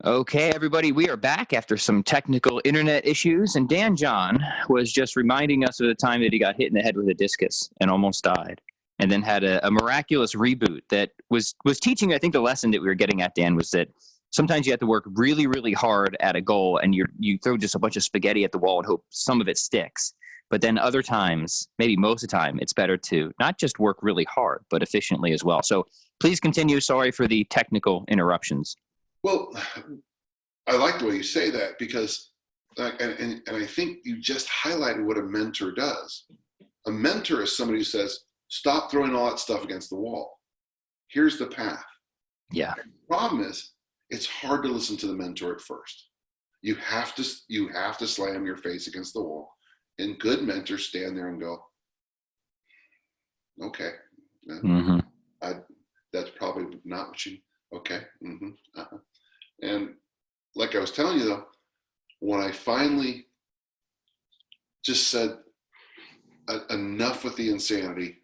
Okay, everybody, we are back after some technical internet issues, and Dan John was just reminding us of the time that he got hit in the head with a discus and almost died, and then had a miraculous reboot that was teaching. I think the lesson that we were getting at, Dan, was that sometimes you have to work really, really hard at a goal, and you throw just a bunch of spaghetti at the wall and hope some of it sticks. But then other times, maybe most of the time, it's better to not just work really hard, but efficiently as well. So please continue. Sorry for the technical interruptions. Well, I like the way you say that because, and I think you just highlighted what a mentor does. A mentor is somebody who says, stop throwing all that stuff against the wall. Here's the path. Yeah. The problem is, it's hard to listen to the mentor at first. You have to slam your face against the wall. And good mentors stand there and go, okay, that's probably not what you, okay. And like I was telling you though, when I finally just said enough with the insanity,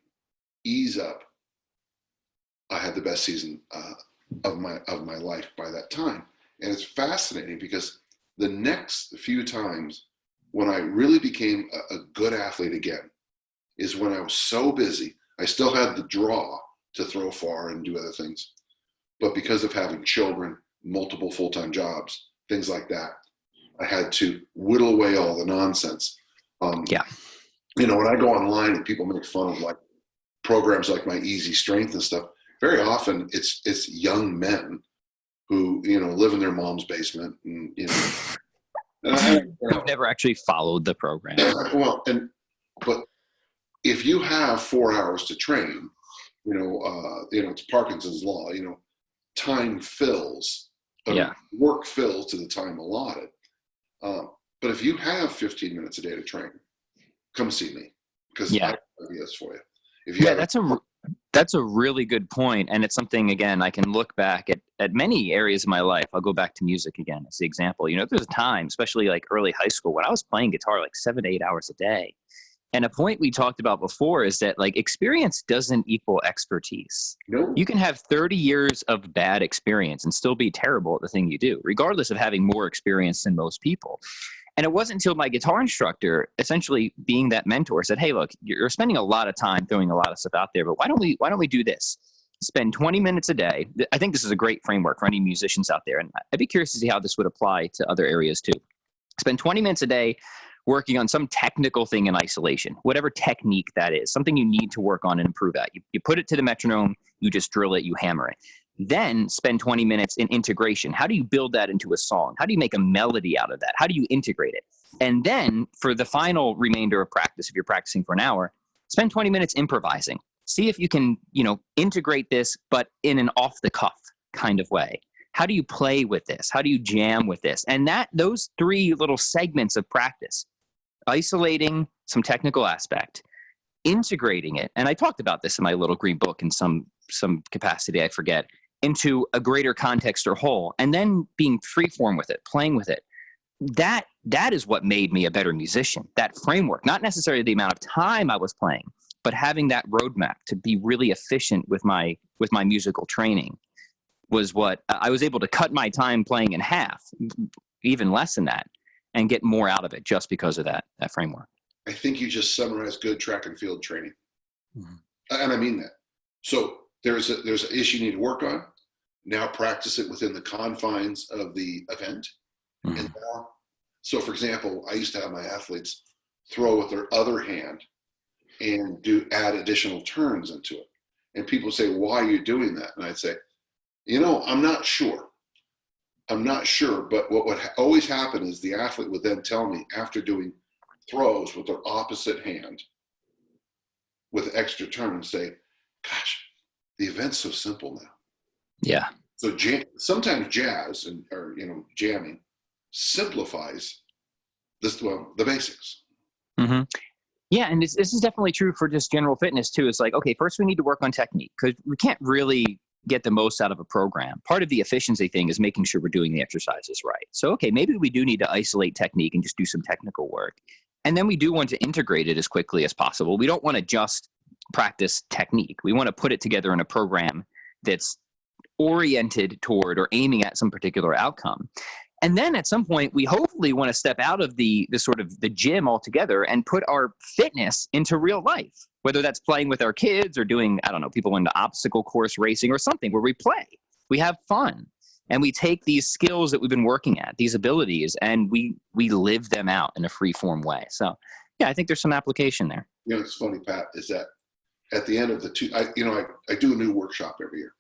ease up, I had the best season of my life by that time. And it's fascinating because the next few times when I really became a good athlete again is when I was so busy. I still had the draw to throw far and do other things, but because of having children, multiple full-time jobs, things like that, I had to whittle away all the nonsense. You know, when I go online and people make fun of like programs like My Easy Strength and stuff, very often it's young men who, you know, live in their mom's basement and, you know. I've never actually followed the program. Well, but if you have 4 hours to train, you know, it's Parkinson's law, you know, time fills, work fills to the time allotted. But if you have 15 minutes a day to train, come see me because I have ideas for you. That's a really good point. And it's something, again, I can look back at many areas of my life. I'll go back to music again as the example. You know, there's a time, especially like early high school, when I was playing guitar like 7 to 8 hours a day. And a point we talked about before is that like experience doesn't equal expertise. No. You can have 30 years of bad experience and still be terrible at the thing you do, regardless of having more experience than most people. And it wasn't until my guitar instructor, essentially being that mentor, said, hey, look, you're spending a lot of time throwing a lot of stuff out there, but why don't we do this? Spend 20 minutes a day. I think this is a great framework for any musicians out there. And I'd be curious to see how this would apply to other areas too. Spend 20 minutes a day working on some technical thing in isolation, whatever technique that is, something you need to work on and improve at. You put it to the metronome, you just drill it, you hammer it. Then spend 20 minutes in integration. How do you build that into a song? How do you make a melody out of that? How do you integrate it? And then for the final remainder of practice, if you're practicing for an hour, spend 20 minutes improvising. See if you can, you know, integrate this, but in an off the cuff kind of way. How do you play with this? How do you jam with this? And those three little segments of practice, isolating some technical aspect, integrating it, and I talked about this in my little green book in some capacity, I forget, into a greater context or whole, and then being freeform with it, playing with it. That is what made me a better musician. That framework, not necessarily the amount of time I was playing, but having that roadmap to be really efficient with my musical training was what I was able to cut my time playing in half, even less than that, and get more out of it just because of that framework. I think you just summarized good track and field training. And I mean that. So there's an issue you need to work on. Now practice it within the confines of the event. And now, so for example, I used to have my athletes throw with their other hand and add additional turns into it. And people say, why are you doing that? And I'd say, you know, I'm not sure. But what would always happen is the athlete would then tell me after doing throws with their opposite hand with extra turns, say, gosh, the event's so simple now. Yeah. So sometimes jazz or jamming simplifies the basics. Mm-hmm. Yeah, and this is definitely true for just general fitness too. It's like, okay, first we need to work on technique because we can't really get the most out of a program. Part of the efficiency thing is making sure we're doing the exercises right. So, okay, maybe we do need to isolate technique and just do some technical work. And then we do want to integrate it as quickly as possible. We don't want to just practice technique. We want to put it together in a program that's oriented toward or aiming at some particular outcome. And then at some point, we hopefully want to step out of the sort of the gym altogether and put our fitness into real life, whether that's playing with our kids or doing, I don't know, people into obstacle course racing or something where we play, we have fun, and we take these skills that we've been working at, these abilities, and we live them out in a free form way. So yeah, I think there's some application there. You know, it's funny, Pat, is that at the end of the two, I do a new workshop every year,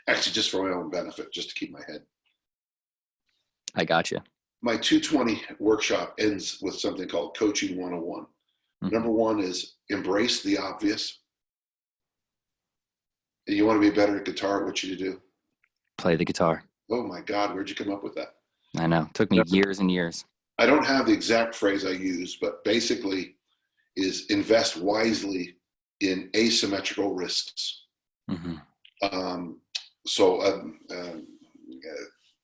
actually just for my own benefit, just to keep my head. I got you. My 220 workshop ends with something called Coaching 101. Mm-hmm. Number one is embrace the obvious. You want to be better at guitar, what should you do? Play the guitar. Oh my God, where'd you come up with that? I know. It took me years and years. I don't have the exact phrase I use, but basically is invest wisely in asymmetrical risks. Mm-hmm.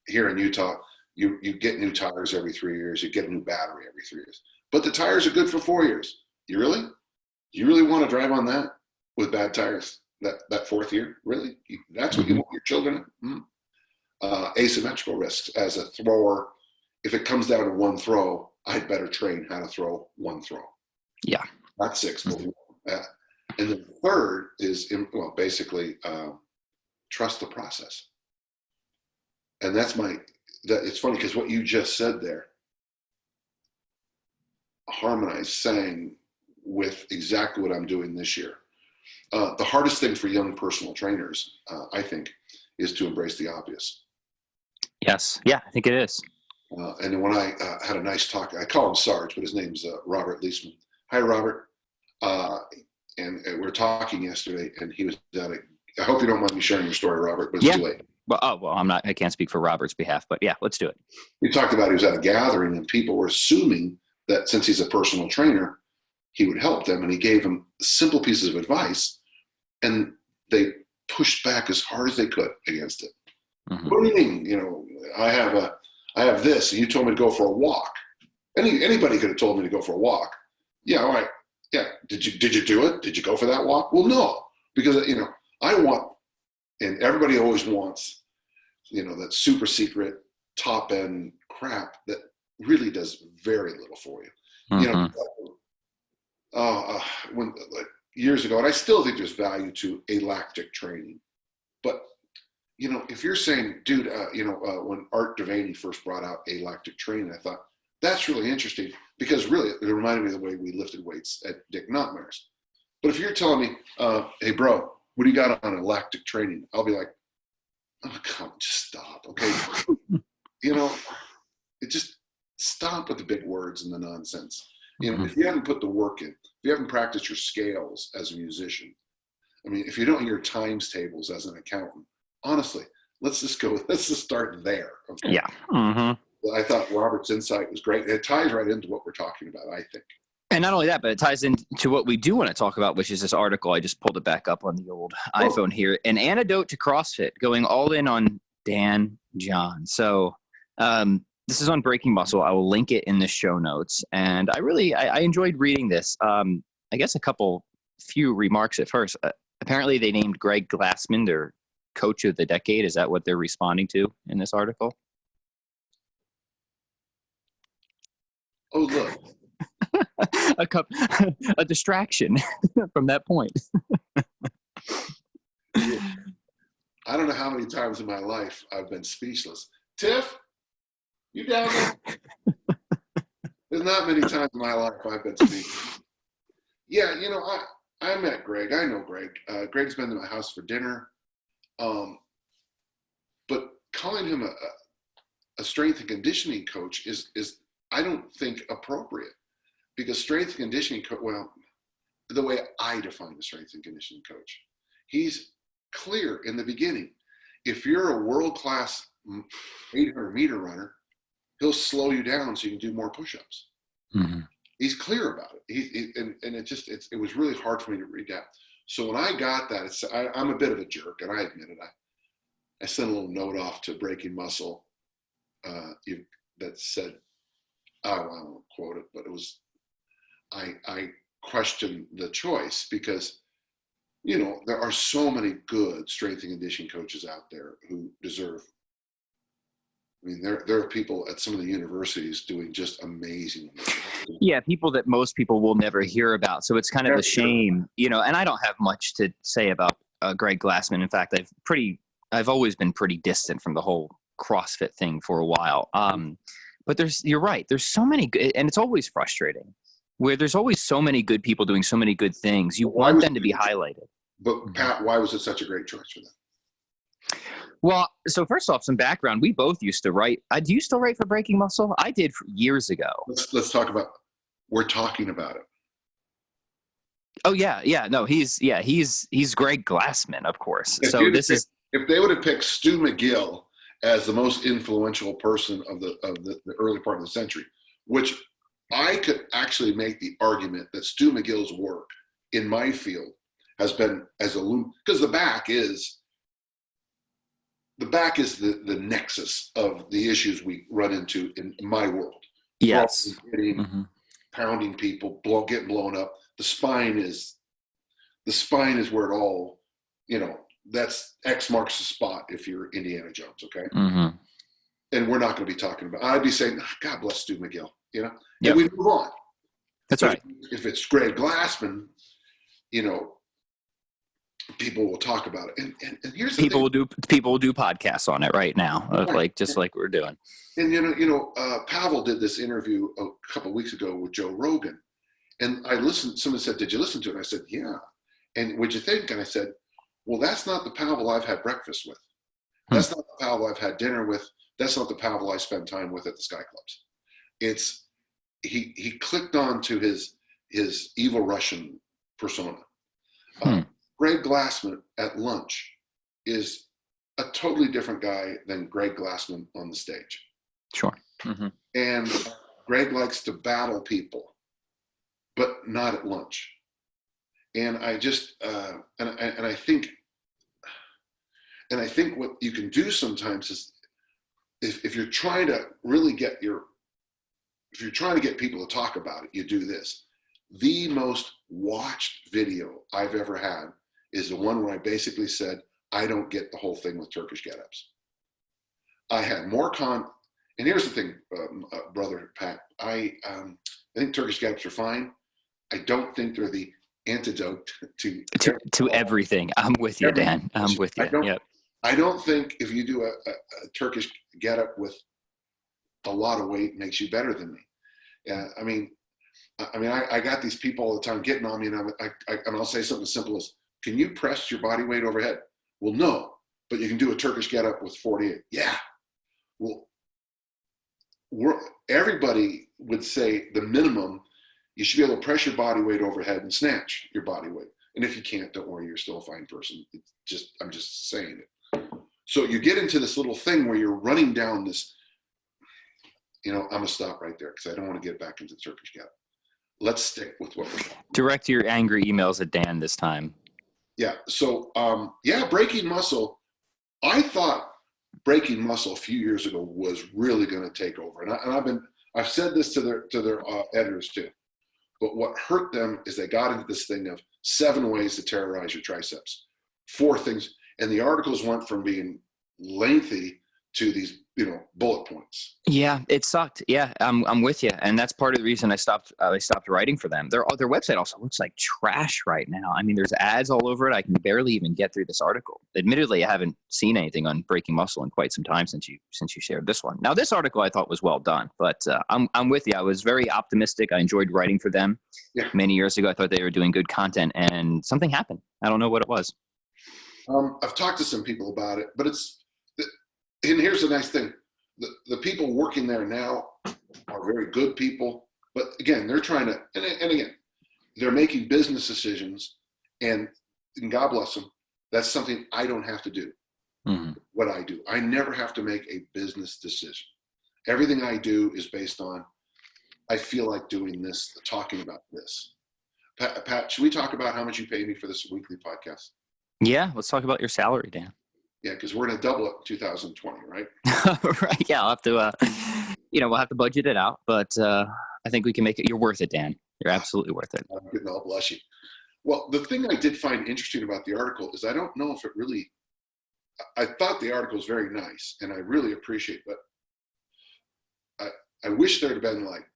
Here in Utah, you get new tires every 3 years. You get a new battery every 3 years. But the tires are good for 4 years. You really want to drive on that with bad tires that fourth year? Really? That's what you want your children in? Asymmetrical risks. As a thrower, if it comes down to one throw, I'd better train how to throw one throw. Yeah. Not six, but one. And the third is, basically trust the process. And it's funny because what you just said there sang with exactly what I'm doing this year. The hardest thing for young personal trainers, I think, is to embrace the obvious. Yes. Yeah, I think it is. And when I had a nice talk, I call him Sarge, but his name's Robert Leisman. Hi, Robert. And we were talking yesterday, and he was at I hope you don't mind me sharing your story, Robert, but it's too late. Well, I can't speak for Robert's behalf, but yeah, let's do it. He talked about he was at a gathering, and people were assuming that since he's a personal trainer, he would help them, and he gave them simple pieces of advice, and they pushed back as hard as they could against it. Mm-hmm. What do you mean? I have this, and you told me to go for a walk. Anybody could have told me to go for a walk. Yeah, all right. Yeah. Did you do it? Did you go for that walk? Well, no, because I want, and everybody always wants, that super secret top end crap that really does very little for you. Mm-hmm. When years ago, and I still think there's value to alactic training, but if you're saying, dude, when Art Devaney first brought out alactic training, I thought that's really interesting because really it reminded me of the way we lifted weights at Dick Notmare's. But if you're telling me, hey, bro, what do you got on lactic training? I'll be like, oh, come on, just stop, okay? Just stop with the big words and the nonsense. If you haven't put the work in, if you haven't practiced your scales as a musician, if you don't know your times tables as an accountant, honestly, let's just start there. Okay? Yeah. Mm-hmm. I thought Robert's insight was great. It ties right into what we're talking about, I think. And not only that, but it ties into what we do want to talk about, which is this article. I just pulled it back up on the old iPhone here. An Antidote to CrossFit, going all in on Dan John. So this is on Breaking Muscle. I will link it in the show notes. And I enjoyed reading this. I guess few remarks at first. Apparently they named Greg Glassman their coach of the decade. Is that what they're responding to in this article? Oh, look. A distraction from that point. I don't know how many times in my life I've been speechless. Tiff, you down there? There's not many times in my life I've been speechless. Yeah, I met Greg. I know Greg. Greg's been to my house for dinner. But calling him a strength and conditioning coach is I don't think appropriate. Because strength and conditioning the way I define a strength and conditioning coach, he's clear in the beginning. If you're a world-class 800-meter runner, he'll slow you down so you can do more push-ups. Mm-hmm. He's clear about it. It was really hard for me to read that. So when I got that, I'm a bit of a jerk, and I admit it. I sent a little note off to Breaking Muscle that said, I won't quote it, but it was, I questioned the choice because there are so many good strength and conditioning coaches out there who deserve. I mean, there are people at some of the universities doing just amazing work. Yeah, people that most people will never hear about. So it's kind of a shame, and I don't have much to say about Greg Glassman. In fact, I've always been pretty distant from the whole CrossFit thing for a while. But you're right. There's so many good, and it's always frustrating where there's always so many good people doing so many good things. You want them to be highlighted. But Pat, why was it such a great choice for them? Well, so first off, some background. We both used to write. Do you still write for Breaking Muscle? I did years ago. Let's talk about. We're talking about it. Oh yeah. No, he's Greg Glassman, of course. If they would have picked Stu McGill as the most influential person of the early part of the century, which I could actually make the argument that Stu McGill's work in my field has been because the back is the nexus of the issues we run into in my world. Yes. Pounding people, getting blown up. The spine is where it all, that's X marks the spot if you're Indiana Jones, okay? Mm-hmm. And we're not going to be talking about, I'd be saying, God bless Stu McGill, Yep. And we move on. That's right. If it's Greg Glassman, people will talk about it. And here's the people will do podcasts on it right now, right. like we're doing. And Pavel did this interview a couple of weeks ago with Joe Rogan, and I listened. Someone said, "Did you listen to it?" And I said, "Yeah." And what'd you think? And I said, "Well, that's not the Pavel I've had breakfast with. That's not the Pavel I've had dinner with. That's not the Pavel I spend time with at the Sky Clubs." It's he clicked on to his evil Russian persona. Greg Glassman at lunch is a totally different guy than Greg Glassman on the stage. Sure. Mm-hmm. And Greg likes to battle people, but not at lunch. And I just and I think what you can do sometimes is if you're trying to really get people to talk about it, you do this. The most watched video I've ever had is the one where I basically said, I don't get the whole thing with Turkish get-ups. I had more and here's the thing, brother Pat, I think Turkish get-ups are fine. I don't think they're the antidote to everything. I'm with you, Dan. I'm with you. I don't think if you do a Turkish get-up with a lot of weight makes you better than me. I got these people all the time getting on me, and I'll say something as simple as, can you press your body weight overhead? Well, no, but you can do a Turkish get-up with 48. Yeah. Well, everybody would say the minimum, you should be able to press your body weight overhead and snatch your body weight. And if you can't, don't worry, you're still a fine person. I'm just saying it. So you get into this little thing where you're running down this, I'm going to stop right there because I don't want to get back into the Turkish get-up. Let's stick with what we're doing. Direct your angry emails at Dan this time. Yeah. So, breaking muscle. I thought breaking muscle a few years ago was really going to take over, and I've said this to their editors too. But what hurt them is they got into this thing of 7 ways to terrorize your triceps, 4 things, and the articles went from being lengthy to these bullet points. Yeah, it sucked. Yeah, I'm with you, and that's part of the reason I stopped writing for them. Their website also looks like trash right now. I mean, there's ads all over it. I can barely even get through this article. Admittedly, I haven't seen anything on Breaking Muscle in quite some time since you shared this one. Now, this article I thought was well done, but I'm with you. I was very optimistic. I enjoyed writing for them. Yeah. Many years ago, I thought they were doing good content, and something happened. I don't know what it was. I've talked to some people about it, but and here's the nice thing. The people working there now are very good people, but again, they're trying to, and again, they're making business decisions, and God bless them. That's something I don't have to do. Mm-hmm. What I do, I never have to make a business decision. Everything I do is based on, I feel like doing this, talking about this. Pat, should we talk about how much you pay me for this weekly podcast? Yeah, let's talk about your salary, Dan. Yeah, because we're going to double it in 2020, right? Right. Yeah, I'll have to, we'll have to budget it out, but I think we can make it. You're worth it, Dan. You're absolutely worth it. I'm good. I'll bless you. Well, the thing I did find interesting about the article is I don't know if it really, I thought the article was very nice and I really appreciate it, but I wish there'd been like,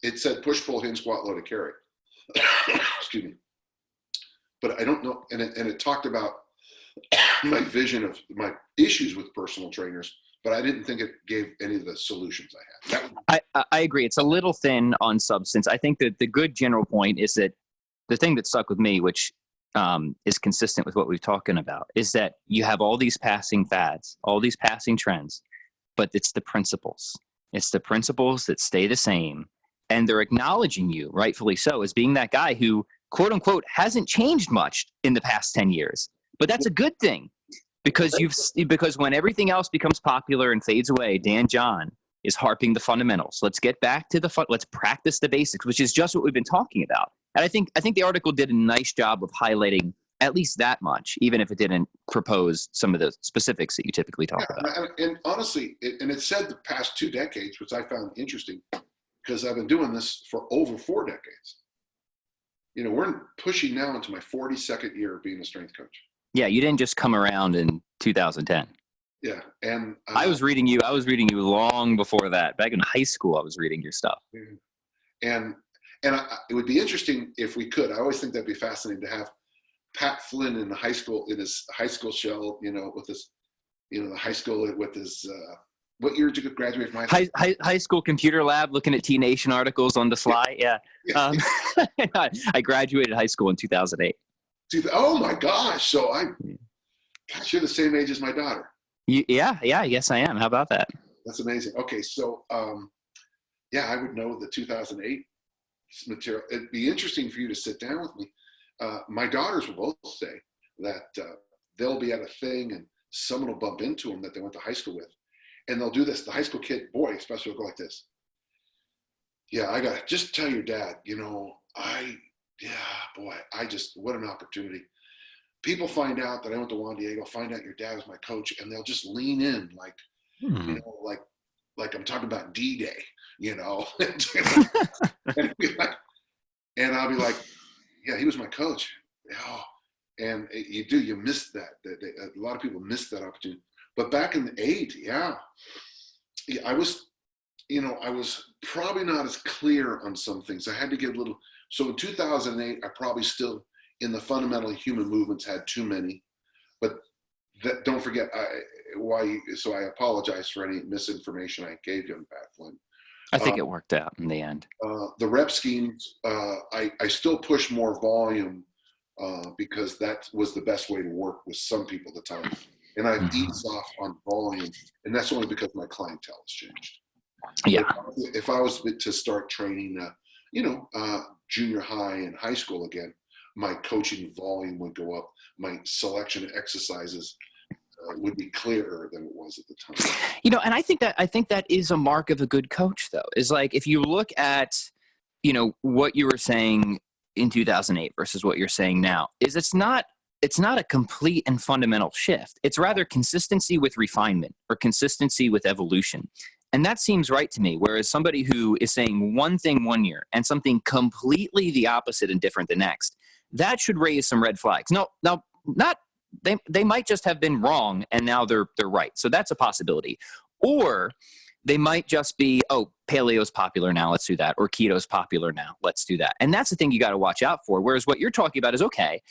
it said push, pull, hinge, squat, load, carry. Excuse me. But I don't know. And it talked about my vision of my issues with personal trainers, but I didn't think it gave any of the solutions I had. I agree. It's a little thin on substance. I think that the good general point is that the thing that stuck with me, which is consistent with what we've talking about, is that you have all these passing fads, all these passing trends, but it's the principles. It's the principles that stay the same. And they're acknowledging you, rightfully so, as being that guy who, quote unquote, hasn't changed much in the past 10 years. But that's a good thing, because because when everything else becomes popular and fades away, Dan John is harping the fundamentals. Let's get back to let's practice the basics, which is just what we've been talking about. And I think the article did a nice job of highlighting at least that much, even if it didn't propose some of the specifics that you typically talk about. And honestly, it said the past 2 decades, which I found interesting, because I've been doing this for over 4 decades. We're pushing now into my 42nd year of being a strength coach. Yeah, you didn't just come around in 2010. Yeah, and I was reading you long before that. Back in high school, I was reading your stuff. And it would be interesting if we could. I always think that'd be fascinating to have Pat Flynn in his high school shell, with his, the high school with his. What year did you graduate from high school? High school computer lab, looking at T Nation articles on the fly. Yeah. I graduated high school in 2008. Oh my gosh! So gosh, you're the same age as my daughter. Yeah. Yes, I am. How about that? That's amazing. Okay, so I would know the 2008 material. It'd be interesting for you to sit down with me. My daughters will both say that they'll be at a thing and someone will bump into them that they went to high school with. And they'll do this. The high school kid, boy, especially, will go like this. Yeah, I got to just tell your dad, what an opportunity. People find out that I went to Juan Diego, find out your dad was my coach, and they'll just lean in like I'm talking about D-Day, and I'll be like, yeah, he was my coach. Oh, and you miss that. A lot of people miss that opportunity. But back in the 80s, I was probably not as clear on some things. I had to get a little. So in 2008, I probably still, in the fundamental human movements, had too many. But don't forget, so I apologize for any misinformation I gave you on Pat Flynn. I think it worked out in the end. The rep schemes, I still push more volume because that was the best way to work with some people at the time. And I've eased off on volume, and that's only because my clientele has changed. Yeah. If I was to start training, junior high and high school again, my coaching volume would go up. My selection of exercises would be clearer than it was at the time. And I think that is a mark of a good coach, though. Is like if you look at, what you were saying in 2008 versus what you're saying now, is it's not a complete and fundamental shift. It's rather consistency with refinement or consistency with evolution. And that seems right to me. Whereas somebody who is saying one thing one year and something completely the opposite and different the next, that should raise some red flags. No, not they might just have been wrong and now they're right. So that's a possibility. Or they might just be, paleo's popular now, let's do that. Or keto's popular now, let's do that. And that's the thing you got to watch out for. Whereas what you're talking about is, okay,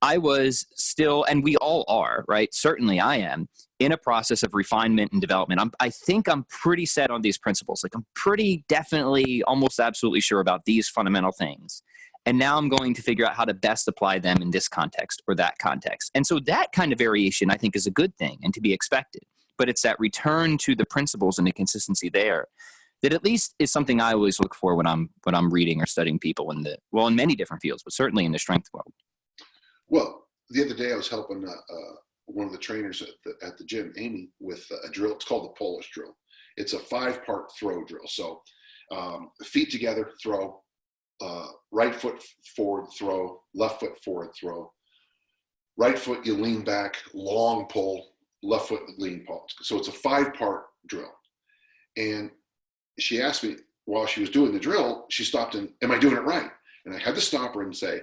I was still, and we all are, right? Certainly I am, in a process of refinement and development. I think I'm pretty set on these principles. Like I'm pretty definitely, almost absolutely sure about these fundamental things. And now I'm going to figure out how to best apply them in this context or that context. And so that kind of variation, I think, is a good thing and to be expected. But it's that return to the principles and the consistency there that at least is something I always look for when I'm reading or studying people in many different fields, but certainly in the strength world. Well, the other day I was helping one of the trainers at the gym, Amy, with a drill. It's called the Polish drill. It's a 5-part throw drill. So feet together, throw, right foot forward, throw, left foot forward, throw. Right foot, you lean back, long pull, left foot, lean pull. So it's a 5-part drill. And she asked me while she was doing the drill, she stopped and, am I doing it right? And I had to stop her and say,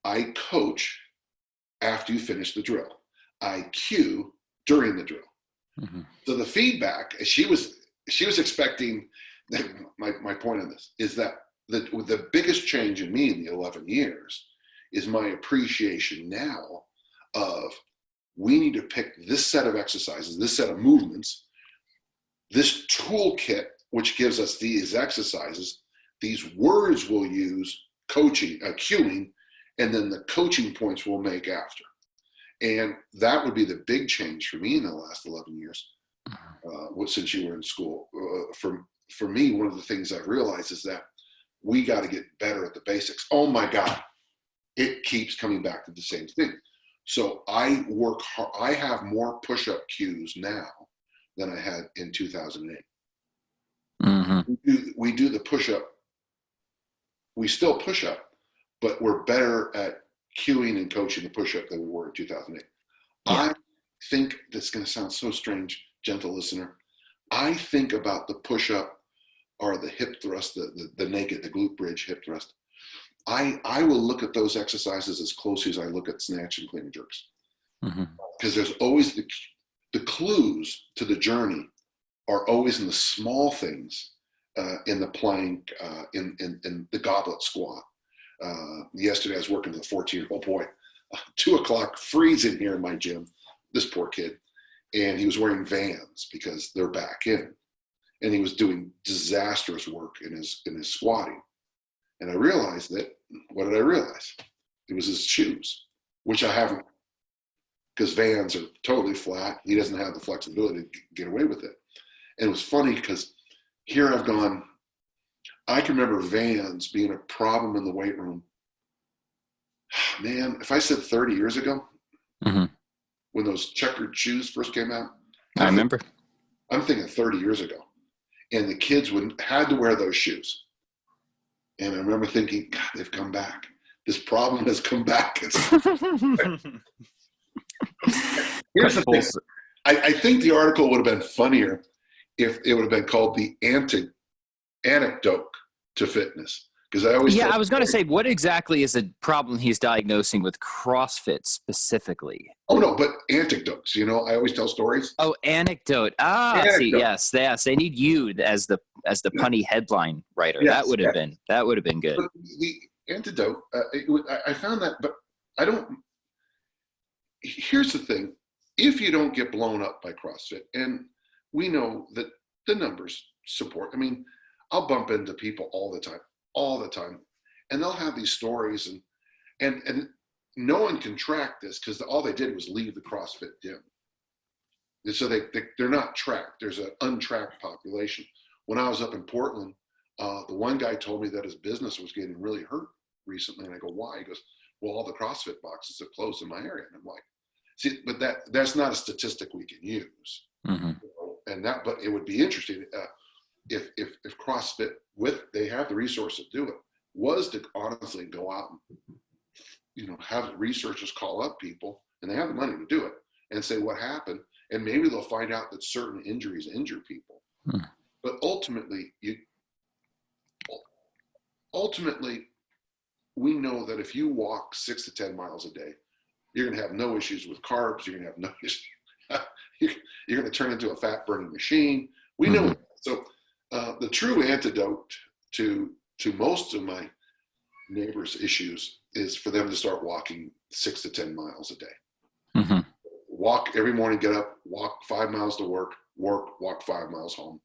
I coach after you finish the drill. I cue during the drill. Mm-hmm. So the feedback, she was expecting, my point on this is that the biggest change in me in the 11 years is my appreciation now of, we need to pick this set of exercises, this set of movements, this toolkit, which gives us these exercises, these words we'll use, coaching, cueing, and then the coaching points we'll make after. And that would be the big change for me in the last 11 years, since you were in school. For me, one of the things I've realized is that we got to get better at the basics. Oh my God, it keeps coming back to the same thing. So I work hard. I have more push-up cues now than I had in 2008. Mm-hmm. We do the push-up. We still push up, but we're better at cueing and coaching the push-up than we were in 2008. Yeah. I think that's going to sound so strange, gentle listener. I think about the push-up or the hip thrust, the naked, the glute bridge hip thrust. I will look at those exercises as closely as I look at snatch and clean and jerks. Because there's always the clues to the journey are always in the small things, in the plank, in the goblet squat. Yesterday I was working with a 14-year-old boy, 2:00 freezing here in my gym, this poor kid, and he was wearing Vans because they're back in, and he was doing disastrous work in his squatting. And I realized that, what did I realize? It was his shoes, which I haven't, because Vans are totally flat. He doesn't have the flexibility to get away with it. And it was funny because here I've gone, I can remember Vans being a problem in the weight room. Man, if I said 30 years ago, when those checkered shoes first came out. I remember. I'm thinking 30 years ago. And the kids had to wear those shoes. And I remember thinking, God, they've come back. This problem has come back. Here's the thing. I think the article would have been funnier if it would have been called the Antidote to Fitness. Because I was going to say, what exactly is the problem he's diagnosing with CrossFit specifically? Oh no, but anecdotes. I always tell stories. Oh, anecdote. Anecdote. See, yes. They need you as the punny headline writer. Yes, that would have been good. But the antidote. I found that, but I don't. Here's the thing: if you don't get blown up by CrossFit, and we know that the numbers support. I mean, I'll bump into people all the time, and they'll have these stories, and no one can track this because all they did was leave the CrossFit gym. And so they're not tracked. There's an untracked population. When I was up in Portland, the one guy told me that his business was getting really hurt recently, and I go, why? He goes, well, all the CrossFit boxes have closed in my area. And I'm like, see, but that's not a statistic we can use. But it would be interesting if CrossFit, they have the resources to do it, was to honestly go out and have researchers call up people, and they have the money to do it, and say what happened, and maybe they'll find out that certain injuries injure people. But ultimately, we know that if you walk 6 to 10 miles a day, you're going to have no issues with carbs. You're going to have no issues. You're going to turn into a fat burning machine. We know that. So the true antidote to most of my neighbors' issues is for them to start walking 6 to 10 miles a day. Walk every morning, get up, walk 5 miles to work, walk 5 miles home.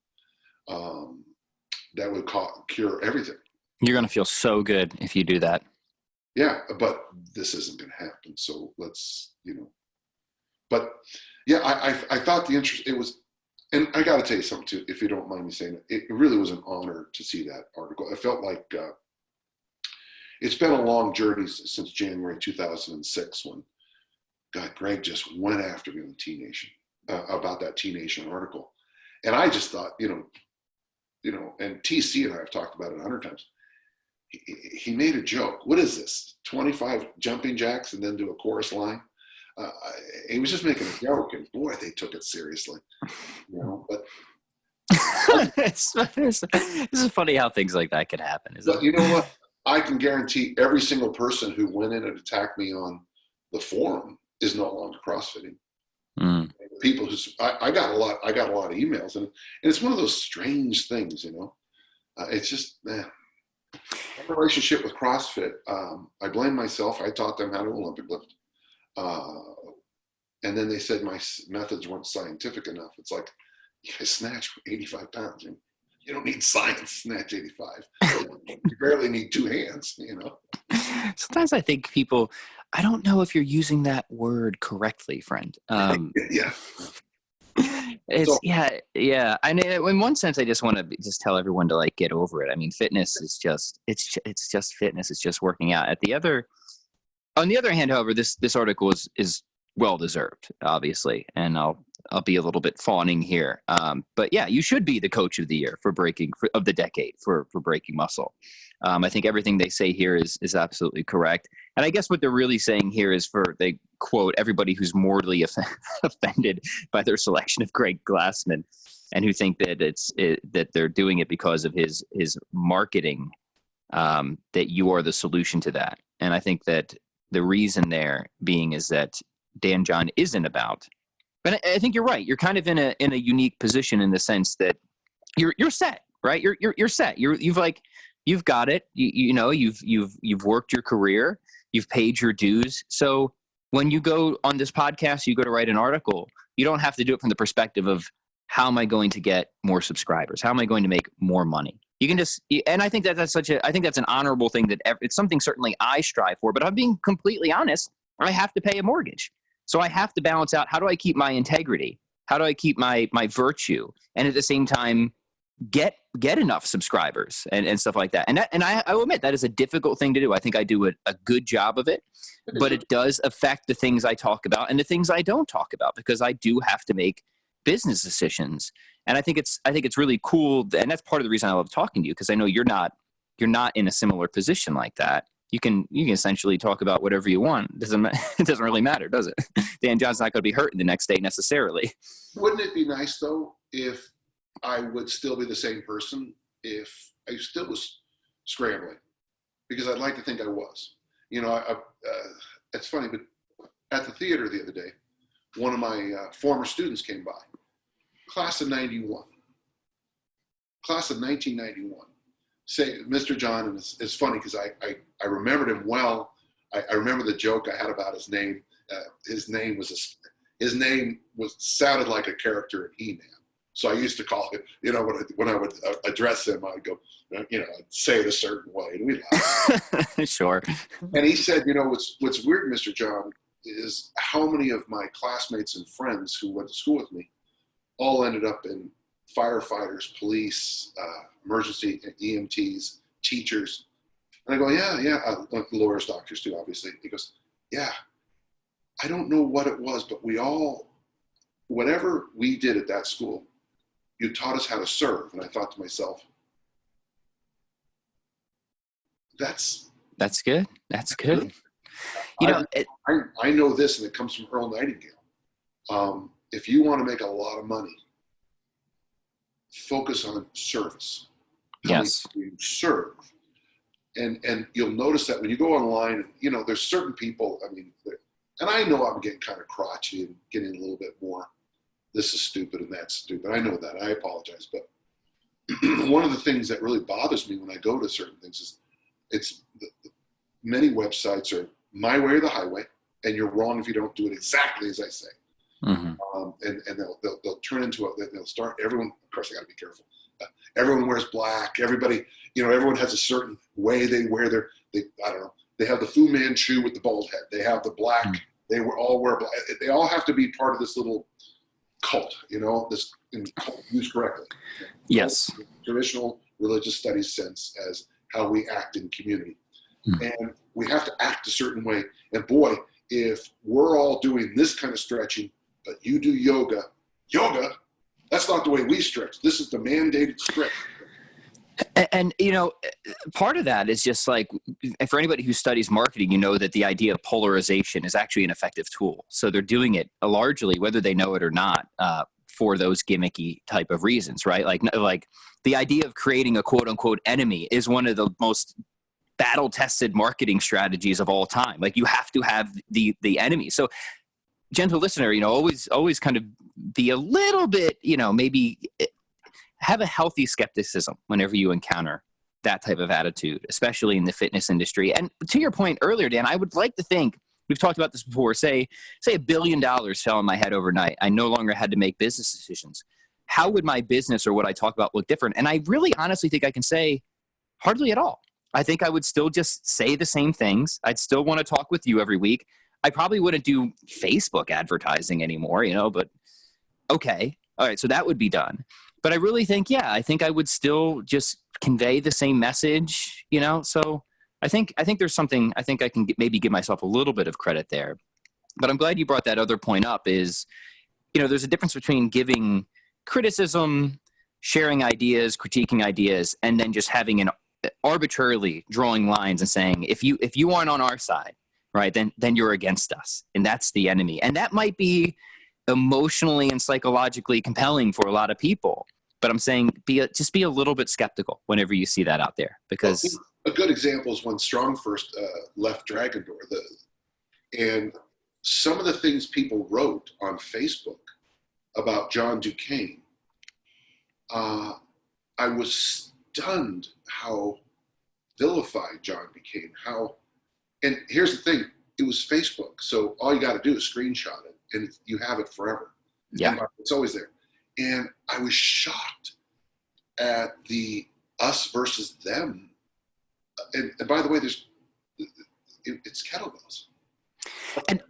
That would cure everything. You're going to feel so good if you do that. Yeah, but this isn't going to happen. So let's, but yeah, I thought the interest, it was, and I got to tell you something too, if you don't mind me saying it, it really was an honor to see that article. I felt like it's been a long journey since January 2006 when Greg just went after me on the T-Nation about that T-Nation article. And I just thought, and TC and I have talked about it 100 times. He made a joke. What is this? 25 jumping jacks and then do a chorus line? He was just making a joke, and boy, they took it seriously. But it's funny how things like that could happen. But you know what? I can guarantee every single person who went in and attacked me on the forum is no longer CrossFitting. Mm. People who I got a lot of emails, and it's one of those strange things, it's just, man, my relationship with CrossFit. I blame myself. I taught them how to Olympic lift, and then they said my methods weren't scientific enough. It's like, you guys snatch 85 pounds. You don't need science to snatch 85. You barely need two hands, Sometimes I think people, I don't know if you're using that word correctly, friend. Yeah. Yeah. I mean, in one sense, I just want to just tell everyone to like get over it. I mean, fitness is just, it's just fitness. It's just working out. On the other hand, however, this article is well deserved, obviously, and I'll be a little bit fawning here. But yeah, you should be the coach of the year of the decade for breaking muscle. I think everything they say here is absolutely correct. And I guess what they're really saying here is they quote everybody who's mortally offended by their selection of Greg Glassman and who think that that they're doing it because of his marketing, that you are the solution to that. And I think that the reason there being is that Dan John isn't about. But I think you're right. You're kind of in a unique position in the sense that you're set, right? You're set. You've got it. You've worked your career. You've paid your dues. So when you go on this podcast, you go to write an article, you don't have to do it from the perspective of how am I going to get more subscribers? How am I going to make more money? You can just, and I think that's an honorable thing it's something certainly I strive for, but I'm being completely honest. I have to pay a mortgage. So I have to balance out, how do I keep my integrity? How do I keep my virtue? And at the same time, get enough subscribers and stuff like that. And I will admit that is a difficult thing to do. I think I do a good job of it, but it does affect the things I talk about and the things I don't talk about, because I do have to make business decisions. And I think it's really cool. And that's part of the reason I love talking to you, because I know you're not in a similar position like that. You can essentially talk about whatever you want. It doesn't really matter, does it? Dan John's not going to be hurting the next day necessarily. Wouldn't it be nice though if I would still be the same person if I still was scrambling? Because I'd like to think I was. It's funny, but at the theater the other day, one of my former students came by, class of 1991. Say, Mr. John, and it's funny because I remembered him well. I remember the joke I had about his name. His name sounded like a character in He-Man. So I used to call him, when I would address him, I'd go, I'd say it a certain way, and we laugh. Sure. And he said, what's weird, Mr. John, is how many of my classmates and friends who went to school with me all ended up in firefighters, police, emergency EMTs, teachers. And I go, yeah, lawyers, doctors too, obviously. He goes, yeah, I don't know what it was, but whatever we did at that school, you taught us how to serve. And I thought to myself, that's good. That's good. I know this, and it comes from Earl Nightingale. If you want to make a lot of money, focus on service. Yes. You serve. And you'll notice that when you go online, there's certain people, and I know I'm getting kind of crotchety and getting a little bit more, this is stupid and that's stupid. I know that. I apologize. But one of the things that really bothers me when I go to certain things is many websites are my way or the highway, and you're wrong if you don't do it exactly as I say. Mm-hmm. And they'll turn into they'll start, everyone, of course I got to be careful. Everyone wears black. Everybody, everyone has a certain way they wear I don't know. They have the Fu Manchu with the bald head. They have the black. Mm-hmm. They all wear black. They all have to be part of this little cult, this cult used correctly. Yes. Traditional religious studies sense as how we act in community. Mm-hmm. And we have to act a certain way. And boy, if we're all doing this kind of stretching, but you do yoga, that's not the way we stretch. This is the mandated stretch. And part of that is just like, for anybody who studies marketing, that the idea of polarization is actually an effective tool. So they're doing it largely, whether they know it or not, for those gimmicky type of reasons, right? Like the idea of creating a quote unquote enemy is one of the most battle tested marketing strategies of all time. Like you have to have the enemy. So gentle listener, always kind of be a little bit, maybe have a healthy skepticism whenever you encounter that type of attitude, especially in the fitness industry. And to your point earlier, Dan, I would like to think, we've talked about this before, say $1 billion fell on my head overnight. I no longer had to make business decisions. How would my business or what I talk about look different? And I really honestly think I can say hardly at all. I think I would still just say the same things. I'd still want to talk with you every week. I probably wouldn't do Facebook advertising anymore, but okay. All right. So that would be done. But I really think, I think I would still just convey the same message, So I think there's something, I think I can maybe give myself a little bit of credit there. But I'm glad you brought that other point up is, there's a difference between giving criticism, sharing ideas, critiquing ideas, and then just having an arbitrarily drawing lines and saying, if you aren't on our side, right, then you're against us. And that's the enemy. And that might be emotionally and psychologically compelling for a lot of people. But I'm saying just be a little bit skeptical whenever you see that out there, because a good example is when Strong first left Dragon Door, and some of the things people wrote on Facebook about John Duquesne, I was stunned how vilified John became. And here's the thing, it was Facebook, so all you got to do is screenshot it, and you have it forever. Yeah, it's always there. And I was shocked at the us versus them. And by the way, it's kettlebells.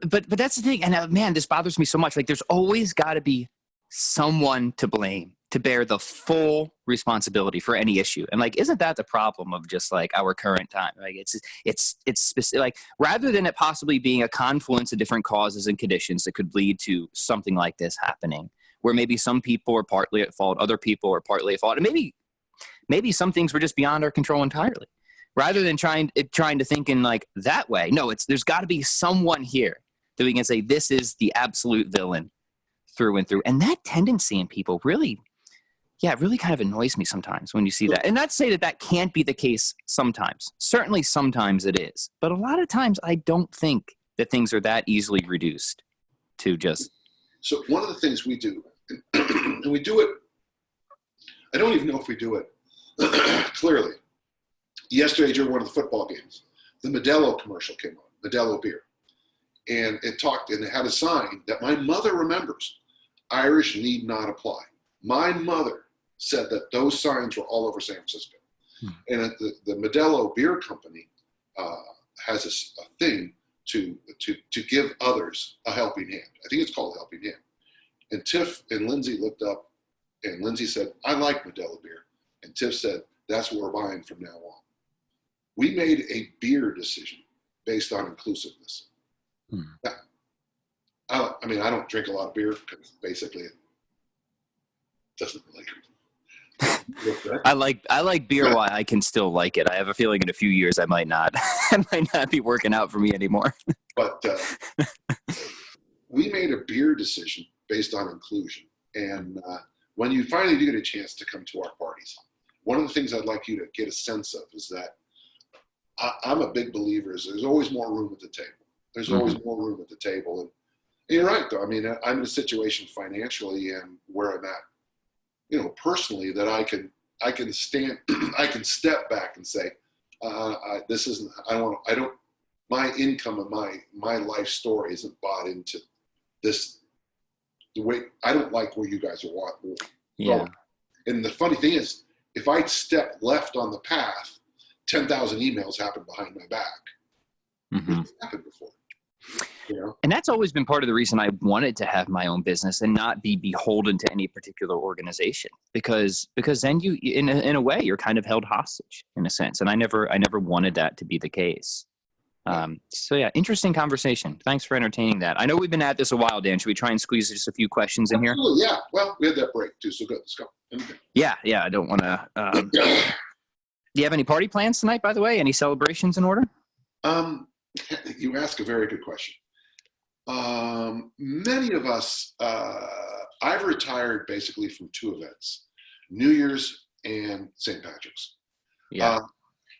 But that's the thing. And man, this bothers me so much. Like there's always got to be someone to blame to bear the full responsibility for any issue. And like, isn't that the problem of just like our current time? Like it's specific, like rather than it possibly being a confluence of different causes and conditions that could lead to something like this happening, where maybe some people are partly at fault, other people are partly at fault, and maybe some things were just beyond our control entirely. Rather than trying to think in like that way, no, there's got to be someone here that we can say this is the absolute villain through and through. And that tendency in people really kind of annoys me sometimes when you see that. And not to say that can't be the case sometimes. Certainly sometimes it is. But a lot of times I don't think that things are that easily reduced to just... So one of the things we do, and we do it, I don't even know if we do it clearly. Yesterday during one of the football games, the Modelo commercial came on, Modelo beer. And it had a sign that my mother remembers, Irish need not apply. My mother said that those signs were all over San Francisco. And the Modelo beer company has a thing to give others a helping hand. I think it's called a helping hand. And Tiff and Lindsay looked up, and Lindsay said, I like Modelo beer. And Tiff said, that's what we're buying from now on. We made a beer decision based on inclusiveness. Now, I don't drink a lot of beer because basically it doesn't really I like beer while I can still like it. I have a feeling in a few years I might not be working out for me anymore. But we made a beer decision based on inclusion. And when you finally do get a chance to come to our parties, one of the things I'd like you to get a sense of is that I'm a big believer is there's always more room at the table. There's always more room at the table. And you're right, though. I mean, I'm in a situation financially and where I'm at, personally, that I can stand, I can step back and say, my income and my life story isn't bought into this, the way, I don't like where you guys are going. Yeah. And the funny thing is, if I step left on the path, 10,000 emails happen behind my back. It's happened before. And that's always been part of the reason I wanted to have my own business and not be beholden to any particular organization, because then you, in a way, you're kind of held hostage in a sense. And I never wanted that to be the case. So yeah, interesting conversation. Thanks for entertaining that. I know we've been at this a while, Dan. Should we try and squeeze just a few questions in here? Absolutely, yeah. Well, we had that break too, so good. Let's go. Yeah. I don't want to. Do you have any party plans tonight, by the way? Any celebrations in order? You ask a very good question. Many of us, I've retired basically from two events, New Year's and St. Patrick's. Yeah.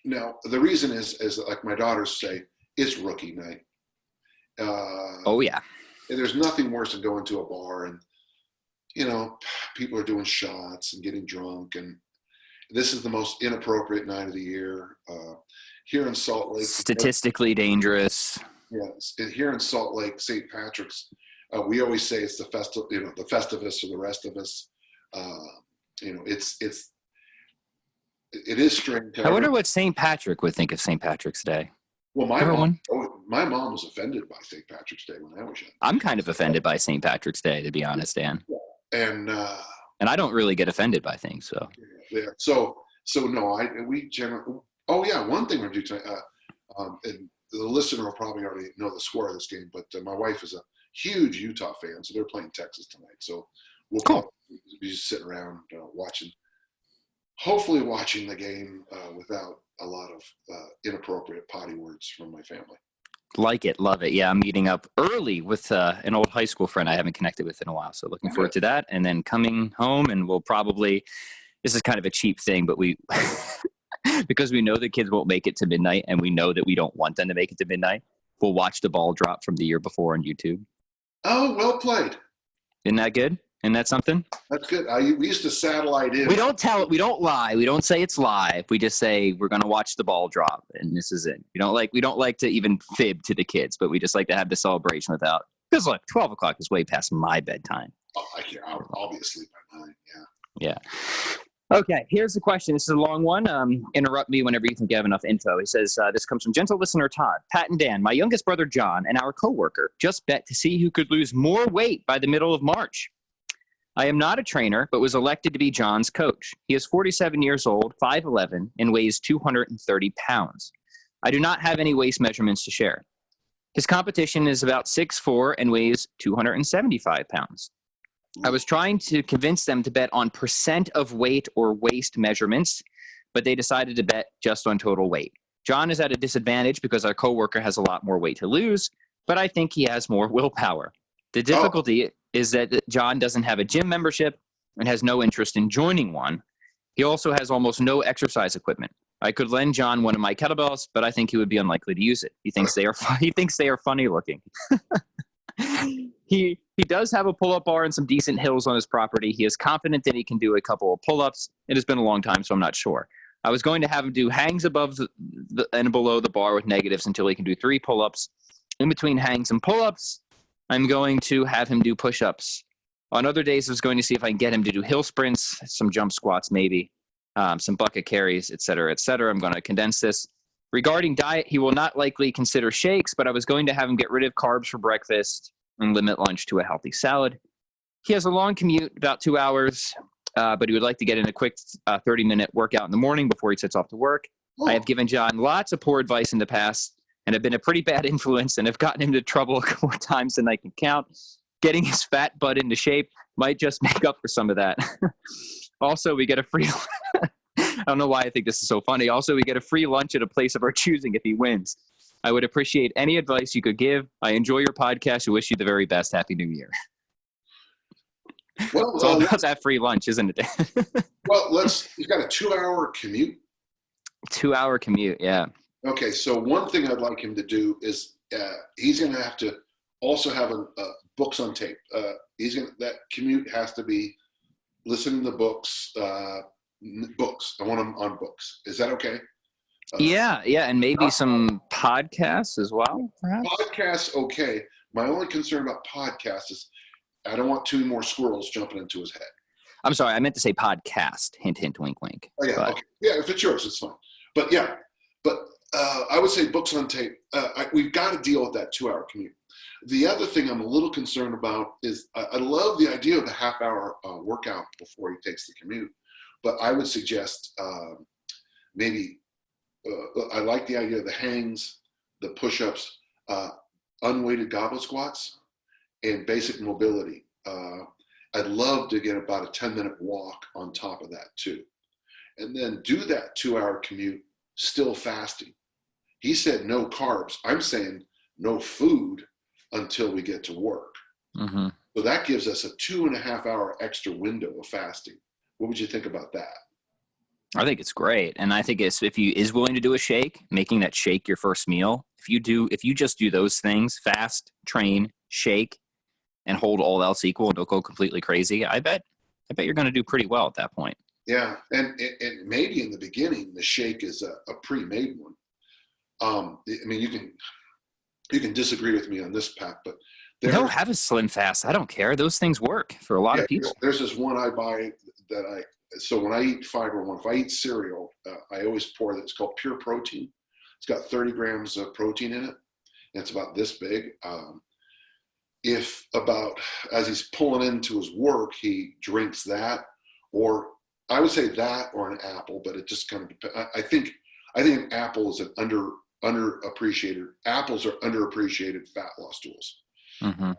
Now, the reason is like my daughters say, it's rookie night. Oh yeah. And there's nothing worse than going to a bar and, people are doing shots and getting drunk. And this is the most inappropriate night of the year. Here in Salt Lake. Statistically dangerous. Yeah, here in Salt Lake, St. Patrick's, we always say it's the the Festivus or the rest of us. It is strange. I wonder what St. Patrick would think of St. Patrick's Day. Well, my mom was offended by St. Patrick's Day when I was young. I'm kind of offended by St. Patrick's Day, to be honest, Dan. And I don't really get offended by things, so. Yeah. So no, we generally. Oh yeah, one thing we're gonna do tonight. And the listener will probably already know the score of this game, but my wife is a huge Utah fan, so they're playing Texas tonight. So we'll probably be just sitting around hopefully watching the game without a lot of inappropriate potty words from my family. Like it, love it. Yeah, I'm meeting up early with an old high school friend I haven't connected with in a while, so looking forward to that. And then coming home, and we'll probably, this is kind of a cheap thing, but we, because we know the kids won't make it to midnight, and we know that we don't want them to make it to midnight, we'll watch the ball drop from the year before on YouTube. Oh, well played. Isn't that good? Isn't that something? That's good. We used to satellite in. We don't lie. We don't say it's live. We just say we're going to watch the ball drop, and this is it. We don't like to even fib to the kids, but we just like to have the celebration without. Because look, 12 o'clock is way past my bedtime. Oh, I can't. I'll be asleep by 9. Yeah. Okay, here's the question. This is a long one. Interrupt me whenever you think you have enough info. He says, this comes from gentle listener Todd. Pat and Dan, my youngest brother John and our coworker just bet to see who could lose more weight by the middle of March. I am not a trainer, but was elected to be John's coach. He is 47 years old, 5'11", and weighs 230 pounds. I do not have any waist measurements to share. His competition is about 6'4" and weighs 275 pounds. I was trying to convince them to bet on percent of weight or waist measurements, but they decided to bet just on total weight. John is at a disadvantage because our coworker has a lot more weight to lose, but I think he has more willpower. The difficulty is that John doesn't have a gym membership and has no interest in joining one. He also has almost no exercise equipment. I could lend John one of my kettlebells, but I think he would be unlikely to use it. He thinks they are funny looking. He does have a pull-up bar and some decent hills on his property. He is confident that he can do a couple of pull-ups. It has been a long time, so I'm not sure. I was going to have him do hangs above and below the bar with negatives until he can do 3 pull-ups. In between hangs and pull-ups, I'm going to have him do push-ups. On other days, I was going to see if I can get him to do hill sprints, some jump squats maybe, some bucket carries, et cetera, et cetera. I'm going to condense this. Regarding diet, he will not likely consider shakes, but I was going to have him get rid of carbs for breakfast and limit lunch to a healthy salad. He has a long commute, about 2 hours, but he would like to get in a quick 30-minute workout in the morning before he sets off to work. I have given John lots of poor advice in the past and have been a pretty bad influence and have gotten him into trouble a couple more times than I can count. Getting his fat butt into shape might just make up for some of that. Also, we get a free I don't know why I think this is so funny. Also, we get a free lunch at a place of our choosing if he wins. I would appreciate any advice you could give. I enjoy your podcast. I wish you the very best. Happy New Year. Well, it's all about that free lunch, isn't it? Well, he's got a 2-hour commute. 2-hour commute, yeah. Okay, so one thing I'd like him to do is he's going to have to also have books on tape. That commute has to be listening to books. Books. I want him on books. Is that okay? Yeah, and maybe some podcasts as well, perhaps? Podcasts, okay. My only concern about podcasts is I don't want 2 more squirrels jumping into his head. I'm sorry, I meant to say podcast. Hint, hint, wink, wink. Oh, yeah, okay. Yeah, if it's yours, it's fine. But yeah, I would say books on tape. We've got to deal with that 2-hour commute. The other thing I'm a little concerned about is I love the idea of the half-hour workout before he takes the commute, but I would suggest maybe I like the idea of the hangs, the push-ups, unweighted goblet squats, and basic mobility. I'd love to get about a 10-minute walk on top of that too. And then do that 2-hour commute still fasting. He said no carbs. I'm saying no food until we get to work. Mm-hmm. So that gives us a 2.5-hour extra window of fasting. What would you think about that? I think it's great. And I think it's, if you is willing to do a shake, making that shake your first meal. If you just do those things, fast, train, shake, and hold all else equal and don't go completely crazy, I bet you're going to do pretty well at that point. Yeah. And maybe in the beginning, the shake is a pre-made one. I mean, you can disagree with me on this, Pat, but No, have a slim fast. I don't care. Those things work for a lot of people. There's this one I buy so when I eat Fiber One, if I eat cereal, I always pour that. It's called Pure Protein. It's got 30 grams of protein in it, and it's about this big. As he's pulling into his work, he drinks that, or I would say that, or an apple, but it just kind of depends. I think an apple is an underappreciated. Apples are underappreciated fat loss tools. Mm-hmm.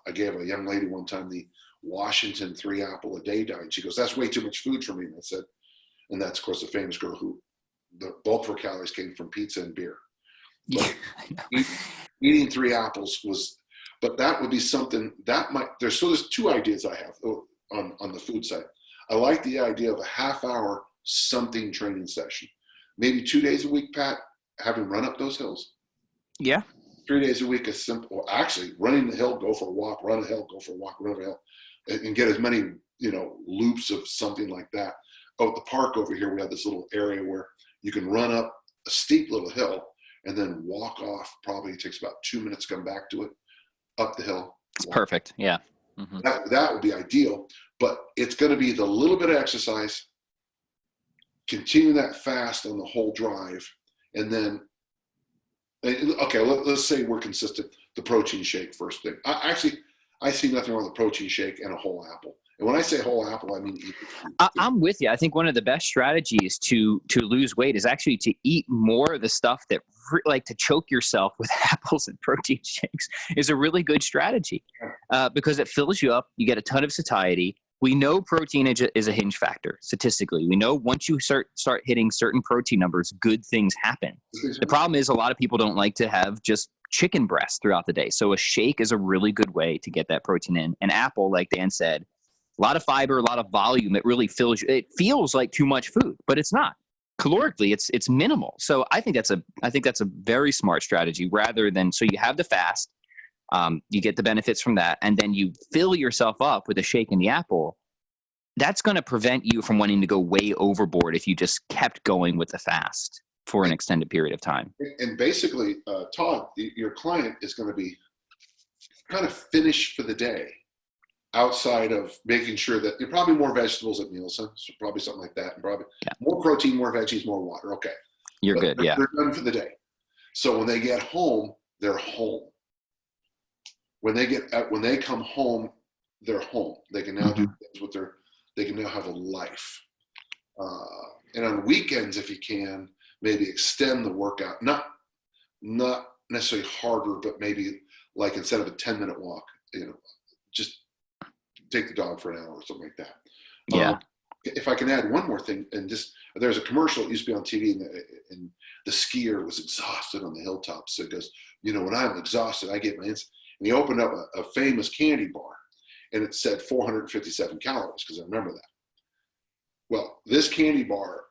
I gave a young lady one time the Washington 3-apple a day diet. She goes, "That's way too much food for me." And I said, and that's of course the famous girl who the bulk of her calories came from pizza and beer. But eating 3 apples was, but that would be something that might, there's two ideas I have on the food side. I like the idea of a half-hour something training session, maybe 2 days a week, Pat, having run up those hills. Yeah. 3 days a week is simple. Well, actually, running the hill, go for a walk, run a hill, go for a walk, run a hill, and get as many, loops of something like that. Oh, at the park over here, we have this little area where you can run up a steep little hill and then walk off. Probably it takes about 2 minutes to come back to it, up the hill. It's perfect. Yeah. Mm-hmm. That would be ideal, but it's going to be the little bit of exercise, continue that fast on the whole drive, and then, okay, let's say we're consistent. The protein shake first thing. I see nothing wrong with a protein shake and a whole apple. And when I say whole apple, I mean eat. I'm with you. I think one of the best strategies to lose weight is actually to eat more of the stuff that, like, to choke yourself with apples and protein shakes is a really good strategy, because it fills you up. You get a ton of satiety. We know protein is a hinge factor statistically. We know once you start hitting certain protein numbers, good things happen. The problem is a lot of people don't like to have just chicken breast throughout the day. So a shake is a really good way to get that protein in. An apple, like Dan said, a lot of fiber, a lot of volume. It really fills you. It feels like too much food, but it's not. Calorically, it's minimal. So I think that's a very smart strategy, rather than, so you have the fast, you get the benefits from that, and then you fill yourself up with a shake and the apple. That's going to prevent you from wanting to go way overboard if you just kept going with the fast for an extended period of time. And basically, Todd, your client is going to be kind of finished for the day, outside of making sure that you're probably more vegetables at meals, so probably something like that, and probably more protein, more veggies, more water. Okay. You're good. Yeah. They're done for the day. So when they get home, they're home. When they come home, they're home. They can now do things they can now have a life. And on weekends, if you can, maybe extend the workout, not necessarily harder, but maybe like instead of a 10-minute walk, just take the dog for an hour or something like that. Yeah. If I can add one more thing, and just, there's a commercial that used to be on TV, and the skier was exhausted on the hilltops. So it goes, when I'm exhausted, I get my and he opened up a famous candy bar, and it said 457 calories, because I remember that. Well, this candy bar,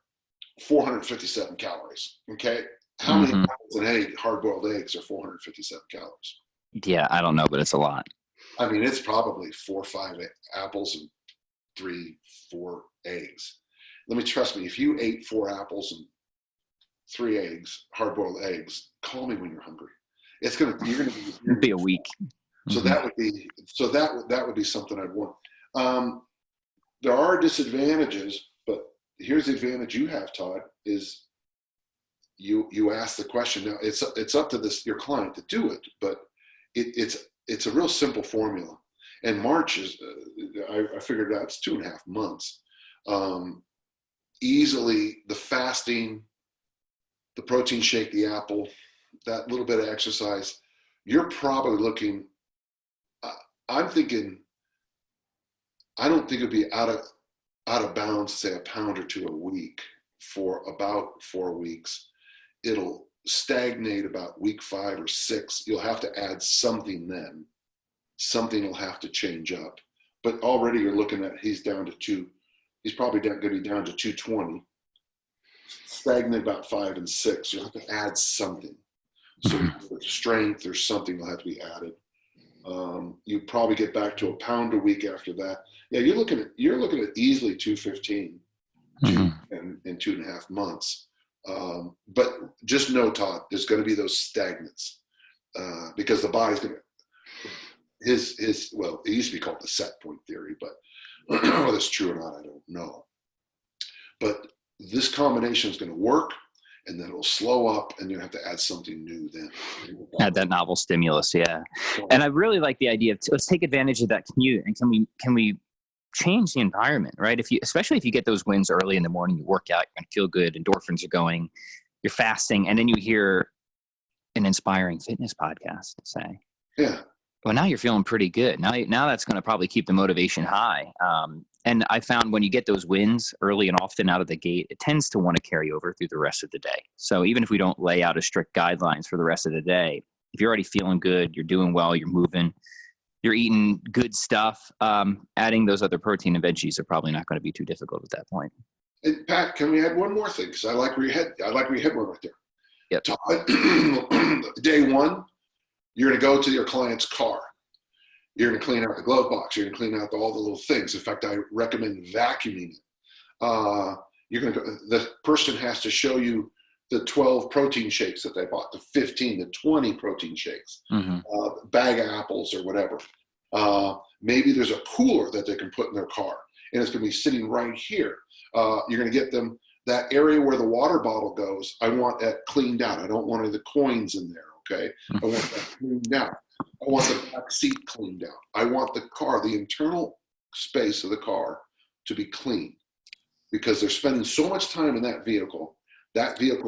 457 calories. Okay. How many apples and hard-boiled eggs are 457 calories? Yeah, I don't know, but it's a lot. I mean, it's probably 4 or 5 apples and 3, 4 eggs. Trust me, if you ate 4 apples and 3 eggs, hard-boiled eggs, call me when you're hungry. You're gonna be a week. So that would be something I'd want. There are disadvantages, but here's the advantage you have, Todd, is you ask the question. Now it's up to your client to do it, but it's a real simple formula. And March is, I figured out, it's 2.5 months. Easily the fasting, the protein shake, the apple, that little bit of exercise, you're probably looking, I'm thinking, I don't think it'd be out of bounds to say a pound or 2 a week for about 4 weeks. It'll stagnate about week 5 or 6. You'll have to add something then. Something will have to change up. But already you're looking at, he's down to he's probably going to be down to 220, stagnant about 5 and 6. You'll have to add something. So strength or something will have to be added. You probably get back to a pound a week after that. Yeah, you're looking at easily 215 in 2.5 months. But just know, Todd, there's going to be those stagnants because the body's going to well, it used to be called the set point theory, but whether it's true or not, I don't know. But this combination is going to work, and then it'll slow up, and you have to add something new then. Add that novel stimulus, yeah. And I really like the idea of let's take advantage of that commute, and can we change the environment, right? Especially if you get those wins early in the morning, you work out, you're going to feel good, endorphins are going, you're fasting, and then you hear an inspiring fitness podcast say, yeah, well, now you're feeling pretty good. Now that's going to probably keep the motivation high. And I found when you get those wins early and often out of the gate, it tends to want to carry over through the rest of the day. So even if we don't lay out a strict guidelines for the rest of the day, if you're already feeling good, you're doing well, you're moving, you're eating good stuff, adding those other protein and veggies are probably not going to be too difficult at that point. And Pat, can we add one more thing? Because I like where your head went right there. Yep. Day one, you're going to go to your client's car. You're going to clean out the glove box. You're going to clean out all the little things. In fact, I recommend vacuuming it. The person has to show you the 12 protein shakes that they bought, the 15, the 20 protein shakes, bag of apples or whatever. Maybe there's a cooler that they can put in their car, and it's going to be sitting right here. You're going to get them that area where the water bottle goes. I want that cleaned out. I don't want any of the coins in there. Okay. I want that cleaned out. I want the back seat cleaned out. I want the car, the internal space of the car to be clean because they're spending so much time in that vehicle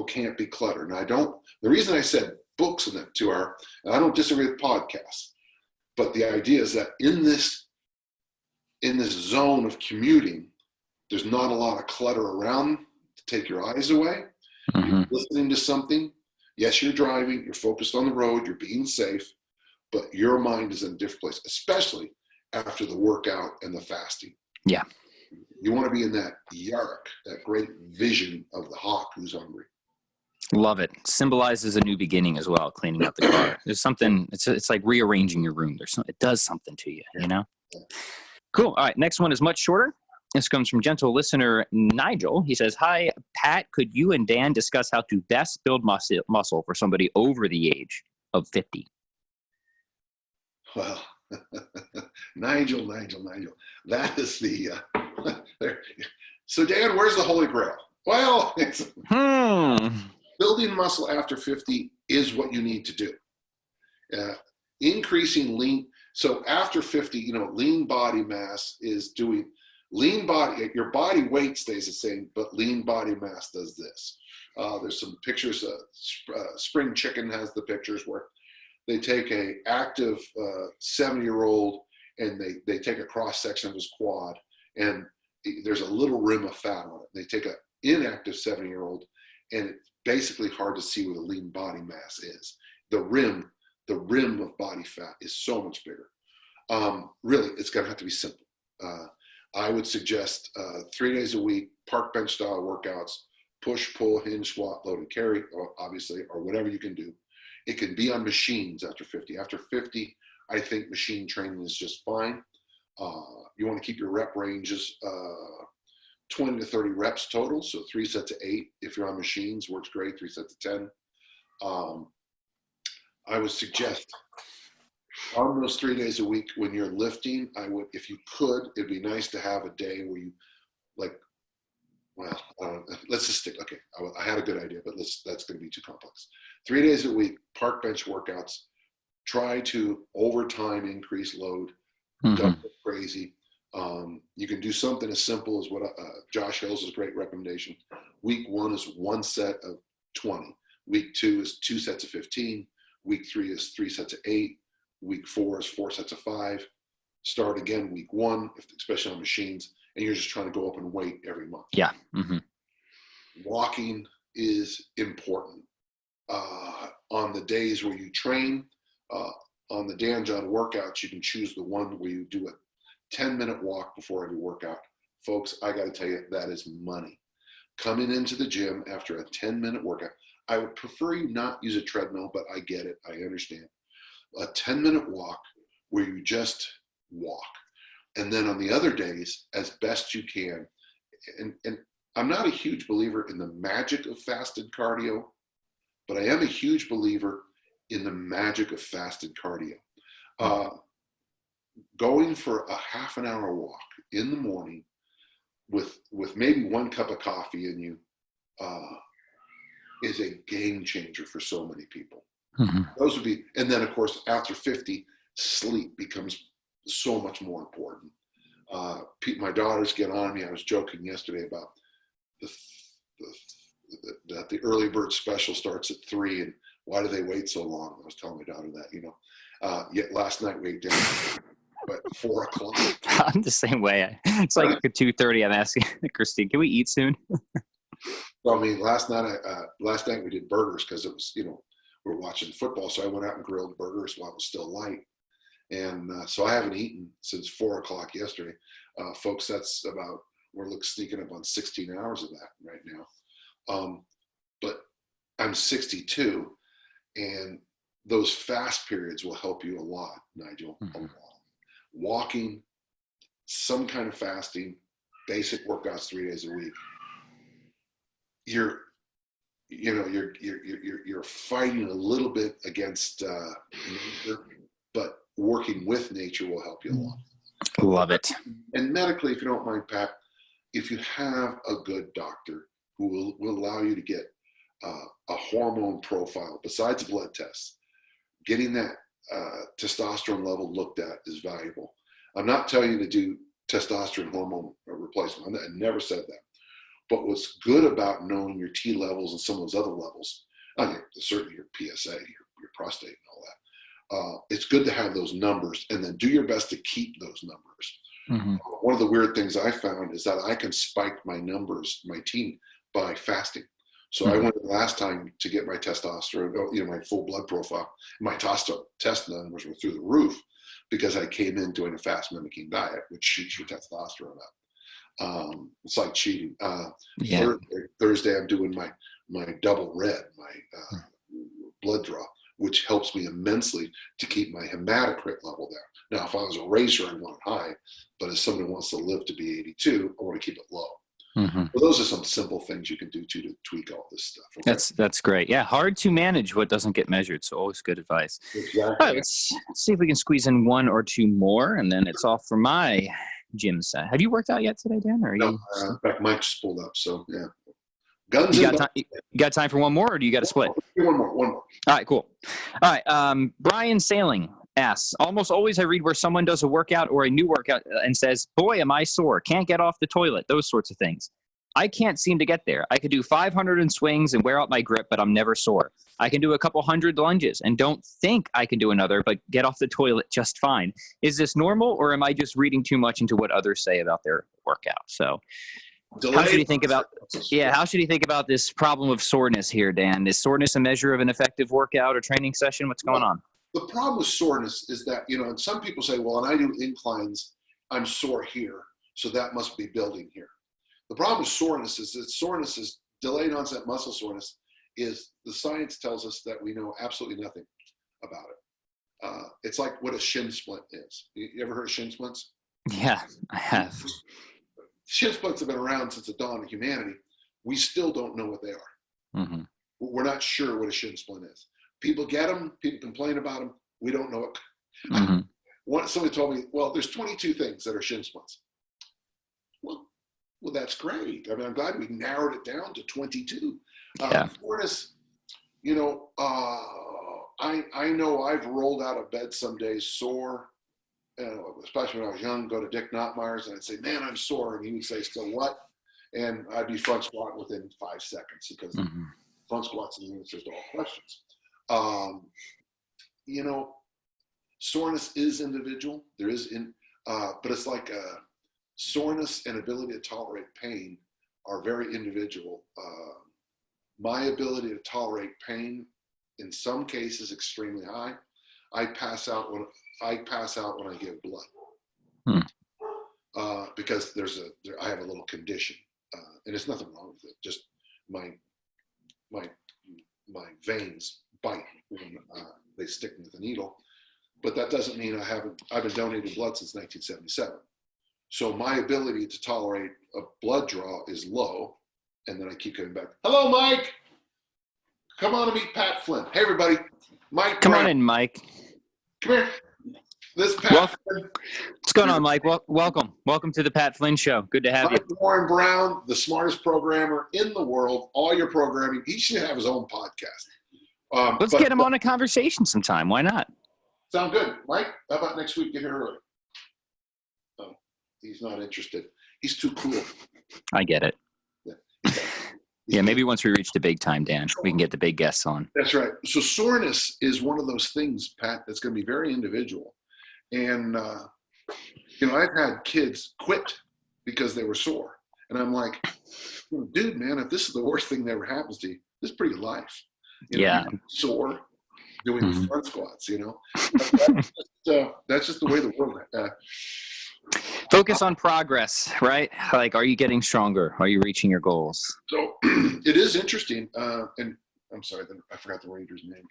can't be cluttered. And the reason I said books in it and I don't disagree with podcasts, but the idea is that in this zone of commuting, there's not a lot of clutter around to take your eyes away. You're listening to something. Yes, you're driving, you're focused on the road, you're being safe, but your mind is in a different place, especially after the workout and the fasting. Yeah. You want to be in that yark, that great vision of the hawk who's hungry. Love it. Symbolizes a new beginning as well, cleaning out the car. There's something, it's like rearranging your room. It does something to you, you know? Yeah. Cool. All right. Next one is much shorter. This comes from gentle listener Nigel. He says, hi, Pat, could you and Dan discuss how to best build muscle for somebody over the age of 50? Well, Nigel. That is the... So, Dan, where's the Holy Grail? Well, building muscle after 50 is what you need to do. Increasing lean. So after 50, lean body mass is doing... Lean body, your body weight stays the same, but lean body mass does this. There's some pictures. Spring Chicken has the pictures where they take a active 70-year-old and they take a cross section of his quad, and there's a little rim of fat on it. They take an inactive 70-year-old, and it's basically hard to see where the lean body mass is. The rim of body fat is so much bigger. Really, it's going to have to be simple. I would suggest 3 days a week, park bench style workouts, push, pull, hinge, squat, load and carry, obviously, or whatever you can do. It can be on machines after 50. After 50, I think machine training is just fine. You want to keep your rep ranges 20 to 30 reps total. So 3 sets of 8, if you're on machines, works great. 3 sets of 10. I would suggest on those 3 days a week when you're lifting, if you could, it'd be nice to have a day where you let's just stick. Okay, I had a good idea, but that's going to be too complex. 3 days a week, park bench workouts. Try to over time increase load. Don't get crazy. You can do something as simple as what Josh Hill's great recommendation. Week 1 is 1 set of 20. Week 2 is 2 sets of 15. Week 3 is 3 sets of 8. Week 4 is 4 sets of 5. Start again week 1, especially on machines, and you're just trying to go up in weight every month. Yeah. Walking is important. On the days where you train, on the Dan John workouts, you can choose the one where you do a 10-minute walk before every workout, folks, I got to tell you, that is money. Coming into the gym after a 10-minute workout, I would prefer you not use a treadmill, but I get it. I understand. A 10-minute walk where you just walk. And then on the other days, as best you can, and I'm not a huge believer in the magic of fasted cardio, but I am a huge believer in the magic of fasted cardio. Going for a half an hour walk in the morning with maybe 1 cup of coffee in you is a game changer for so many people. Mm-hmm. Those would be, and then of course after 50, sleep becomes so much more important. My daughters get on me. I was joking yesterday about that the early bird special starts at 3, and why do they wait so long? I was telling my daughter that, yet last night we ate dinner at 4 o'clock. I'm the same way. It's like at 2:30. I'm asking Christine, can we eat soon? Well, I mean, last night we did burgers because it was, we were watching football. So I went out and grilled burgers while it was still light. And so I haven't eaten since 4 o'clock yesterday. Folks, that's about, we're sneaking up on 16 hours of that right now. But I'm 62, and those fast periods will help you a lot, Nigel, a lot. Walking, some kind of fasting, basic workouts 3 days a week. You're fighting a little bit against nature, but working with nature will help you a lot. Love it. And medically, if you don't mind, Pat, if you have a good doctor who will allow you to get a hormone profile besides blood tests, getting that testosterone level looked at is valuable. I'm not telling you to do testosterone hormone replacement. I never said that. But what's good about knowing your T levels and some of those other levels, certainly your PSA, your prostate and all that, it's good to have those numbers and then do your best to keep those numbers. Mm-hmm. One of the weird things I found is that I can spike my numbers, my T, by fasting. So I went last time to get my testosterone, my full blood profile. My test numbers were through the roof because I came in doing a fast mimicking diet, which shoots your testosterone up. It's like cheating. Thursday I'm doing my double red, my blood draw, which helps me immensely to keep my hematocrit level down. Now, if I was a racer, I'd want it high, but as somebody who wants to live to be 82, I want to keep it low. Mm-hmm. Well, those are some simple things you can do to tweak all this stuff. Okay? That's great. Yeah, hard to manage what doesn't get measured. So always good advice. Exactly. All right, let's see if we can squeeze in 1 or 2 more, and then it's off for my gym set. Have you worked out yet today, Dan? Or no, in fact, Mike just pulled up. So yeah, you got time for 1 more, or do you got to split? One more. All right, cool. All right, Brian Sailing asks, almost always I read where someone does a workout or a new workout and says, boy, am I sore, can't get off the toilet, those sorts of things. I can't seem to get there. I could do 500 in swings and wear out my grip, but I'm never sore. I can do a couple hundred lunges and don't think I can do another, but get off the toilet just fine. Is this normal, or am I just reading too much into what others say about their workout? So how should you think about this problem of soreness here, Dan? Is soreness a measure of an effective workout or training session? What's going on? The problem with soreness is that, and some people say, well, when I do inclines, I'm sore here, so that must be building here. The problem with soreness is that delayed onset muscle soreness is the science tells us that we know absolutely nothing about it. It's like what a shin splint is. You ever heard of shin splints? Yeah, I have. Shin splints have been around since the dawn of humanity. We still don't know what they are. Mm-hmm. We're not sure what a shin splint is. People get them. People complain about them. We don't know it. Mm-hmm. Somebody told me, well, there's 22 things that are shin splints. Well, that's great. I mean, I'm glad we narrowed it down to 22. Soreness, I know I've rolled out of bed some days sore, especially when I was young, go to Dick Knottmeyer's and I'd say, man, I'm sore. And he would say, so what? And I'd be front squatting within 5 seconds because front squats and answers to all questions. Soreness is individual. But it's like soreness and ability to tolerate pain are very individual. My ability to tolerate pain, in some cases, extremely high. I pass out when I give blood. because I have a little condition, and there's nothing wrong with it. Just my veins bite when they stick me with a needle. But that doesn't mean I've been donating blood since 1977. So my ability to tolerate a blood draw is low. And then I keep coming back. Hello, Mike. Come on and meet Pat Flynn. Hey, everybody. Mike. Come on in, Mike. Come here. This is Pat Flynn. What's going on, Mike? Welcome. Welcome to the Pat Flynn Show. Good to have you. Warren Brown, the smartest programmer in the world, all your programming. He should have his own podcast. Let's get him on a conversation sometime. Why not? Sound good. Mike, how about next week? Get here early. Oh, he's not interested. He's too cool. I get it. Yeah, maybe once we reach the big time, Dan, we can get the big guests on. That's right. So soreness is one of those things, Pat, that's going to be very individual. And, I've had kids quit because they were sore. And I'm like, dude, man, if this is the worst thing that ever happens to you, this is pretty good life. You're sore doing front squats, That's just the way the world Focus on progress, right? Like, are you getting stronger? Are you reaching your goals? So it is interesting. And I'm sorry, I forgot the Ranger's name.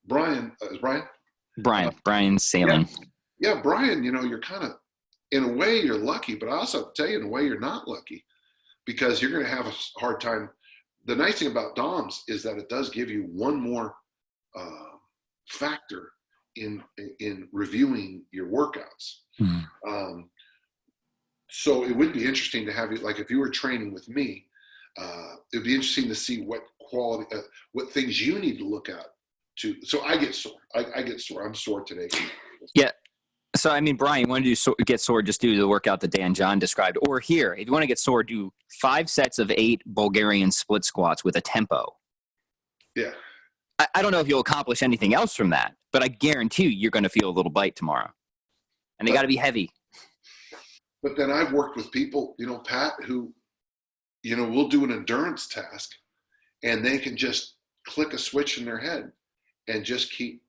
Brian, is Brian? Brian Sailing. Yeah, Brian, you're kind of, in a way you're lucky, but I also have to tell you, in a way you're not lucky because you're going to have a hard time. The nice thing about DOMS is that it does give you one more factor in reviewing your workouts. So it would be interesting to have you, like if you were training with me, it'd be interesting to see what quality, what things you need to look at so I get sore. I get sore. I'm sore today. Yeah. So, Brian, you want to get sore, just do the workout that Dan John described. Or here, if you want to get sore, do 5 sets of 8 Bulgarian split squats with a tempo. Yeah. I don't know if you'll accomplish anything else from that, but I guarantee you're going to feel a little bite tomorrow. And they got to be heavy. But then I've worked with people, Pat, who, we'll do an endurance task and they can just click a switch in their head and just keep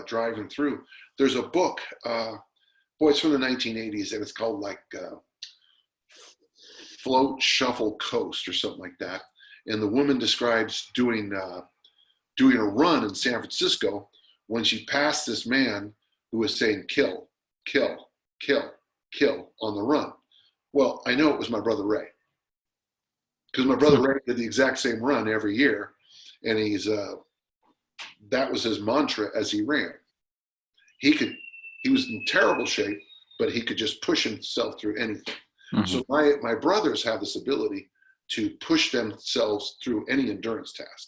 driving through. There's a book, it's from the 1980s, and it's called Float, Shuffle, Coast or something like that. And the woman describes doing a run in San Francisco when she passed this man who was saying, kill, kill, kill, kill on the run. Well, I know it was my brother Ray, because my brother Ray did the exact same run every year. And that was his mantra as he ran. He was in terrible shape, but he could just push himself through anything. So my brothers have this ability to push themselves through any endurance task.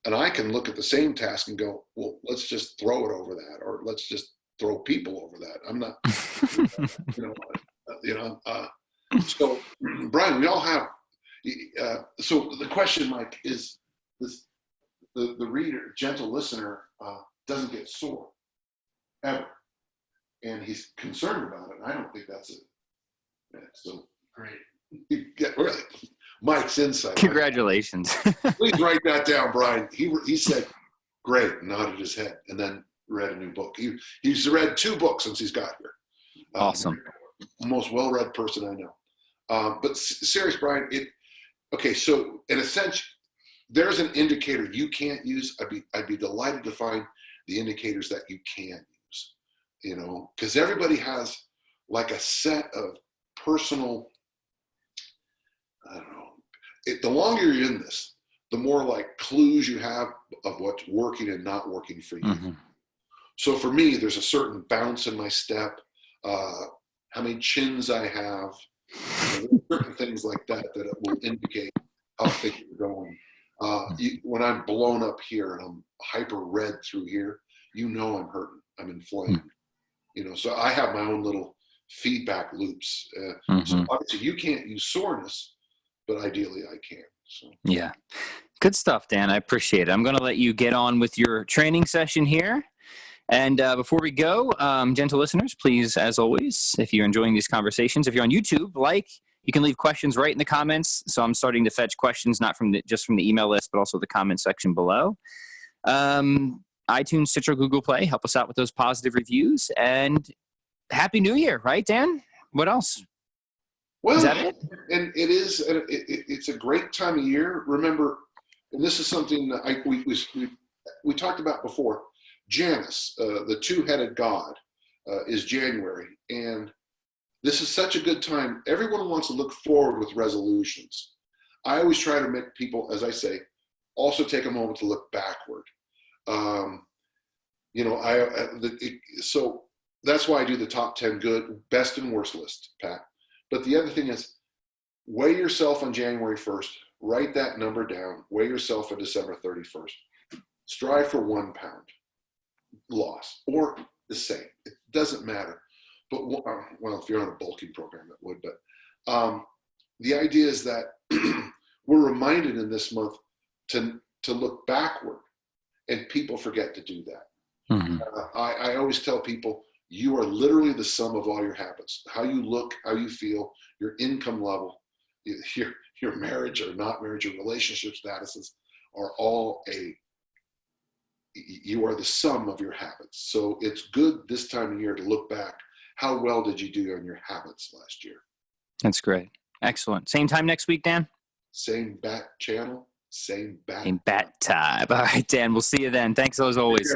And I can look at the same task and go, well, let's just throw it over that, or let's just throw people over that. I'm not, So, Brian, we all have. So the question, Mike, is this: the reader, gentle listener, doesn't get sore ever, and he's concerned about it. I don't think that's it. Yeah, so great. Yeah, really. Mike's insight. Congratulations. Please write that down, Brian. He said, great, nodded his head, and then read a new book. He's read 2 books since he's got here. Awesome. Most well-read person I know. But serious, Brian, so in a sense, there's an indicator you can't use. I'd be delighted to find the indicators that you can use, because everybody has like a set of personal, I don't know, the longer you're in this, the more like clues you have of what's working and not working for you. So for me, there's a certain bounce in my step, how many chins I have, certain things like that will indicate how things are going. When I'm blown up here and I'm hyper red through here, I'm hurting, I'm inflamed. So I have my own little feedback loops. So obviously you can't use soreness, but ideally I can. So. Yeah. Good stuff, Dan. I appreciate it. I'm going to let you get on with your training session here. And before we go, gentle listeners, please, as always, if you're enjoying these conversations, if you're on YouTube, you can leave questions right in the comments. So I'm starting to fetch questions, not just from the email list, but also the comment section below. iTunes, Stitcher, Google Play, help us out with those positive reviews. And Happy New Year, right, Dan? What else? Well, Is that it? and it is. It's a great time of year. Remember, and this is something that we talked about before. Janus, the two-headed god, is January, and this is such a good time. Everyone wants to look forward with resolutions. I always try to make people, as I say, also take a moment to look backward. So that's why I do the top 10 good, best and worst list, Pat. But the other thing is, weigh yourself on January 1st, write that number down, weigh yourself on December 31st. Strive for 1 pound loss or the same. It doesn't matter. But, well, if you're on a bulking program, it would. But the idea is that we're reminded in this month to look backward, and people forget to do that. Mm-hmm. I always tell people, you are literally the sum of all your habits. How you look, how you feel, your income level, your marriage or not marriage, your relationship statuses are all you are the sum of your habits. So it's good this time of year to look back. How well did you do on your habits last year? That's great. Excellent. Same time next week, Dan? Same bat channel, same bat. Same bat time. All right, Dan, we'll see you then. Thanks as always.